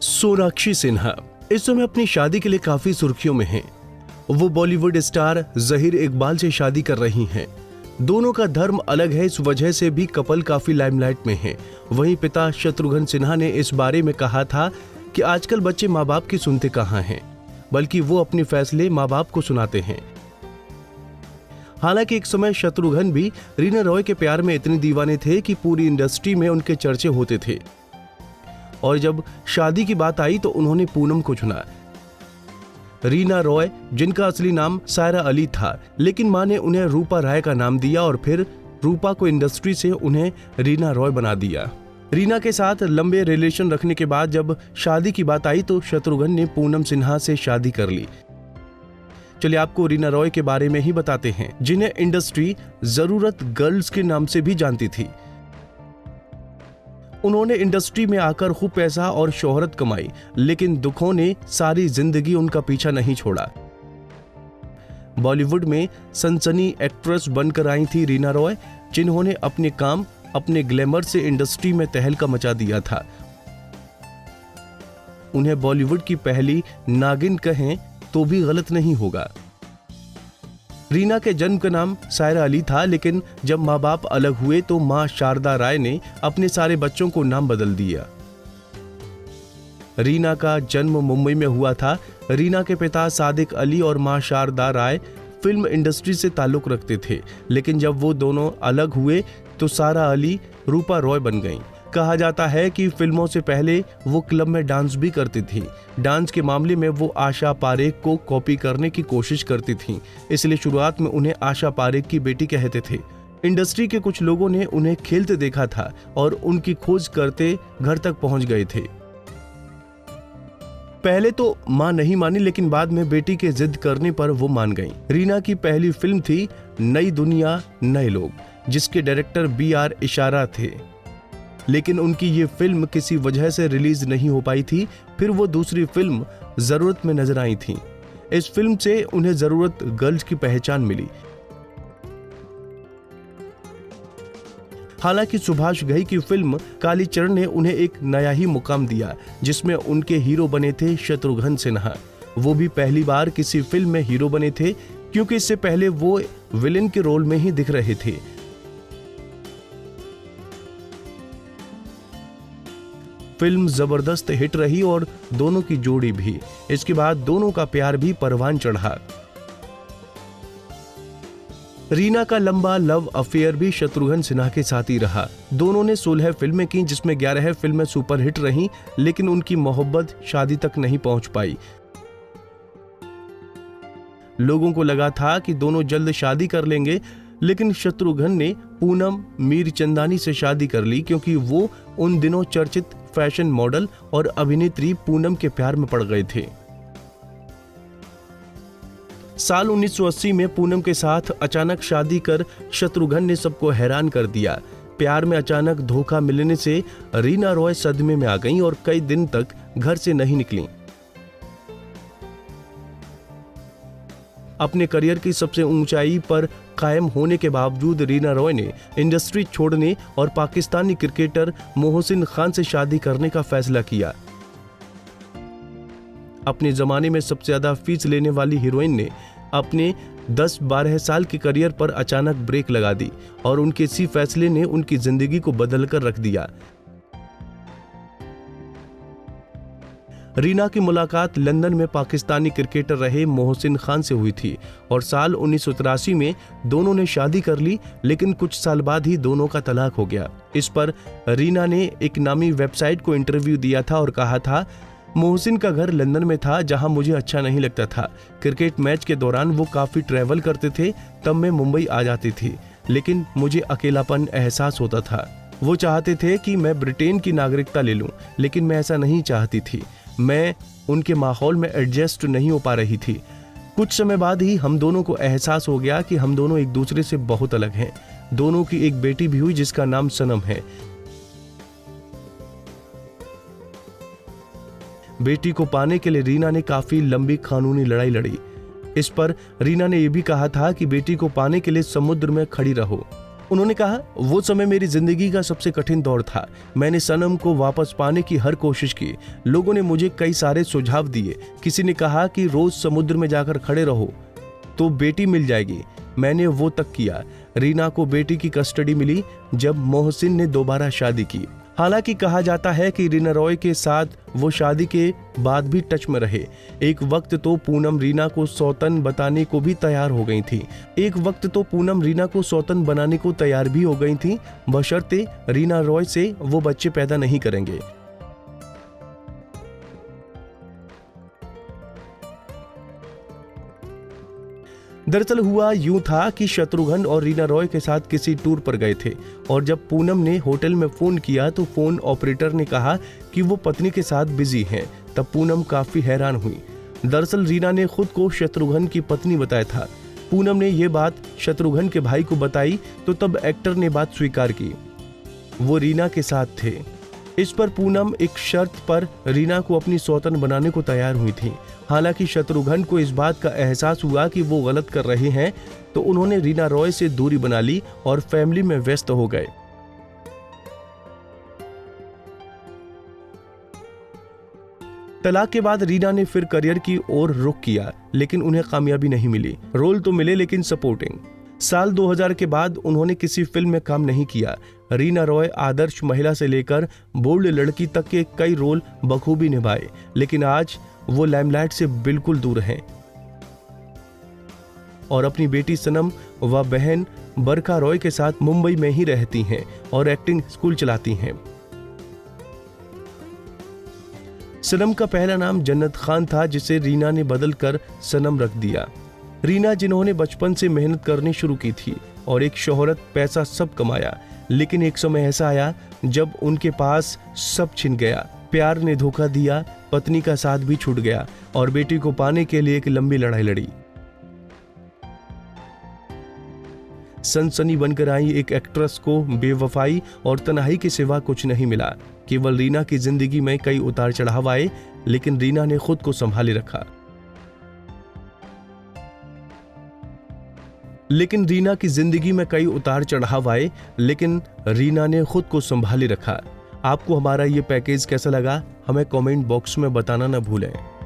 सोनाक्षी सिन्हा इस समय अपनी शादी के लिए काफी सुर्खियों में हैं। वो बॉलीवुड स्टार जहीर इकबाल से शादी कर रही हैं। दोनों का धर्म अलग है, इस वजह से भी कपल काफी लाइमलाइट में है। वहीं पिता शत्रुघ्न सिन्हा ने इस बारे में कहा था कि आजकल बच्चे माँ बाप की सुनते कहाँ हैं, बल्कि वो अपने फैसले माँ बाप को सुनाते हैं। हालांकि एक समय शत्रुघ्न भी रीना रॉय के प्यार में इतने दीवाने थे कि पूरी इंडस्ट्री में उनके चर्चे होते थे, और जब शादी की बात आई तो उन्होंने पूनम को चुना। रीना रॉय, जिनका असली नाम सायरा अली था, लेकिन मां ने उन्हें रूपा राय का नाम दिया और फिर रूपा को इंडस्ट्री से उन्हें रीना रॉय बना दिया। रीना के साथ लंबे रिलेशन रखने के बाद जब शादी की बात आई तो शत्रुघ्न ने पूनम सिन्हा से शादी कर ली। चलिए आपको रीना रॉय के बारे में ही बताते हैं, जिन्हें इंडस्ट्री जरूरत गर्ल्स के नाम से भी जानती थी। उन्होंने इंडस्ट्री में आकर खूब पैसा और शोहरत कमाई, लेकिन दुखों ने सारी जिंदगी उनका पीछा नहीं छोड़ा। बॉलीवुड में सनसनी एक्ट्रेस बनकर आई थी रीना रॉय, जिन्होंने अपने काम, अपने ग्लैमर से इंडस्ट्री में तहलका मचा दिया था। उन्हें बॉलीवुड की पहली नागिन कहें तो भी गलत नहीं होगा। रीना के जन्म का नाम सायरा अली था, लेकिन जब माँ बाप अलग हुए तो माँ शारदा राय ने अपने सारे बच्चों को नाम बदल दिया। रीना का जन्म मुंबई में हुआ था। रीना के पिता सादिक अली और माँ शारदा राय फिल्म इंडस्ट्री से ताल्लुक रखते थे, लेकिन जब वो दोनों अलग हुए तो सारा अली रूपा रॉय बन गईं। कहा जाता है कि फिल्मों से पहले वो क्लब में डांस भी करती थी। डांस के मामले में वो आशा पारेख को कॉपी करने की कोशिश करती थी, इसलिए शुरुआत में उन्हें आशा पारेख की बेटी कहते थे। इंडस्ट्री के कुछ लोगों ने उन्हें खेलते देखा था और उनकी खोज करते घर तक पहुंच गए थे। पहले तो मां नहीं मानी, लेकिन बाद में बेटी के जिद करने पर वो मान गईं। रीना की पहली फिल्म थी नई दुनिया नए लोग, जिसके डायरेक्टर BR इशारा थे, लेकिन उनकी ये फिल्म किसी वजह से रिलीज नहीं हो पाई थी। फिर वो दूसरी फिल्म जरूरत में नजर आई थी। इस फिल्म से उन्हें जरूरत गर्ल्स की पहचान मिली। हालांकि सुभाष घई की फिल्म कालीचरण ने उन्हें एक नया ही मुकाम दिया, जिसमें उनके हीरो बने थे शत्रुघ्न सिन्हा। वो भी पहली बार किसी फिल्म में हीरो बने थे, क्योंकि इससे पहले वो विलेन के रोल में ही दिख रहे थे। फिल्म जबरदस्त हिट रही और दोनों की जोड़ी भी। इसके बाद दोनों का प्यार भी परवान चढ़ा। रीना का लंबा लव अफेयर भी शत्रुघ्न सिन्हा के साथ ही रहा। दोनों ने 16 फिल्में की, जिसमें 11 फिल्में सुपरहिट रहीं, लेकिन उनकी मोहब्बत शादी तक नहीं पहुंच पाई। लोगों को लगा था कि दोनों जल्द शादी कर लेंगे, लेकिन शत्रुघ्न ने पूनम मीरचंदानी से शादी कर ली, क्योंकि वो उन दिनों चर्चित फैशन मॉडल और अभिनेत्री पूनम के प्यार में पड़ गए थे। साल 1980 में पूनम के साथ अचानक शादी कर शत्रुघ्न ने सबको हैरान कर दिया। प्यार में अचानक धोखा मिलने से रीना रॉय सदमे में आ गईं और कई दिन तक घर से नहीं निकलीं। अपने करियर की सबसे ऊंचाई पर कायम होने के बावजूद रीना रॉय ने इंडस्ट्री छोड़ने और पाकिस्तानी क्रिकेटर मोहसिन खान से शादी करने का फैसला किया। अपने जमाने में सबसे ज्यादा फीस लेने वाली हीरोइन ने अपने 10-12 साल के करियर पर अचानक ब्रेक लगा दी और उनके इसी फैसले ने उनकी जिंदगी को बदलकर रख दिया। रीना की मुलाकात लंदन में पाकिस्तानी क्रिकेटर रहे मोहसिन खान से हुई थी और साल 1983 में दोनों ने शादी कर ली, लेकिन कुछ साल बाद ही दोनों का तलाक हो गया। इस पर रीना ने एक नामी वेबसाइट को इंटरव्यू दिया था और कहा था, मोहसिन का घर लंदन में था, जहां मुझे अच्छा नहीं लगता था। क्रिकेट मैच के दौरान वो काफी ट्रैवल करते थे, तब मैं मुंबई आ जाती थी, लेकिन मुझे अकेलापन एहसास होता था। वो चाहते थे कि मैं ब्रिटेन की नागरिकता ले लूं, लेकिन मैं ऐसा नहीं चाहती थी। मैं उनके माहौल में एडजस्ट नहीं हो पा रही थी। कुछ समय बाद ही हम दोनों को एहसास हो गया कि हम दोनों एक दूसरे से बहुत अलग हैं। दोनों की एक बेटी भी हुई, जिसका नाम सनम है। बेटी को पाने के लिए रीना ने काफी लंबी कानूनी लड़ाई लड़ी। इस पर रीना ने यह भी कहा था कि बेटी को पाने के लिए समुद्र में खड़ी रहो। उन्होंने कहा, वो समय मेरी जिंदगी का सबसे कठिन दौर था। मैंने सनम को वापस पाने की हर कोशिश की। लोगों ने मुझे कई सारे सुझाव दिए। किसी ने कहा कि रोज समुद्र में जाकर खड़े रहो तो बेटी मिल जाएगी। मैंने वो तक किया। रीना को बेटी की कस्टडी मिली जब मोहसिन ने दोबारा शादी की। हालांकि कहा जाता है कि रीना रॉय के साथ वो शादी के बाद भी टच में रहे। एक वक्त तो पूनम रीना को सौतन बताने को भी तैयार हो गई थी। बशर्ते रीना रॉय से वो बच्चे पैदा नहीं करेंगे। दरअसल हुआ यूं था कि शत्रुघ्न और रीना रॉय के साथ किसी टूर पर गए थे और जब पूनम ने होटल में फोन किया तो फोन ऑपरेटर ने कहा कि वो पत्नी के साथ बिजी हैं। तब पूनम काफी हैरान हुई। दरअसल रीना ने खुद को शत्रुघ्न की पत्नी बताया था। पूनम ने ये बात शत्रुघ्न के भाई को बताई तो तब एक्टर ने बात स्वीकार की, वो रीना के साथ थे। इस पर पूनम एक शर्त पर रीना को अपनी सौतन बनाने को तैयार हुई थी। हालांकि शत्रुघ्न को इस बात का एहसास हुआ कि वो गलत कर रहे हैं तो उन्होंने रीना रॉय से दूरी बना ली और फैमिली में व्यस्त हो गए। तलाक के बाद रीना ने फिर करियर की ओर रुख किया, लेकिन उन्हें कामयाबी नहीं मिली। रोल तो मिले लेकिन सपोर्टिंग। साल 2000 के बाद उन्होंने किसी फिल्म में काम नहीं किया। रीना रॉय आदर्श महिला से लेकर बोल्ड लड़की तक के कई रोल बखूबी निभाए, लेकिन आज वो लाइमलाइट से बिल्कुल दूर हैं और अपनी बेटी सनम व बहन बरखा रॉय के साथ मुंबई में ही रहती हैं और एक्टिंग स्कूल चलाती हैं। सनम का पहला नाम जन्नत खान था, जिसे रीना ने बदलकर सनम रख दिया। रीना जिन्होंने बचपन से मेहनत करनी शुरू की थी और एक शोहरत पैसा सब कमाया, लेकिन एक समय ऐसा आया जब उनके पास सब छिन गया। प्यार ने धोखा दिया, पत्नी का साथ भी छूट गया और बेटी को पाने के लिए एक लंबी लड़ाई लड़ी। सनसनी बनकर आई एक एक्ट्रेस को बेवफाई और तन्हाई के सिवा कुछ नहीं मिला। केवल रीना की जिंदगी में कई उतार चढ़ाव आए, लेकिन रीना ने खुद को संभाले रखा। आपको हमारा ये पैकेज कैसा लगा, हमें कमेंट बॉक्स में बताना न भूलें।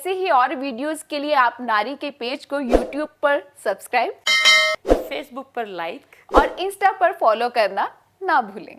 ऐसे ही और वीडियोस के लिए आप नारी के पेज को यूट्यूब पर सब्सक्राइब, फेसबुक पर लाइक और इंस्टा पर फॉलो करना ना भूलें।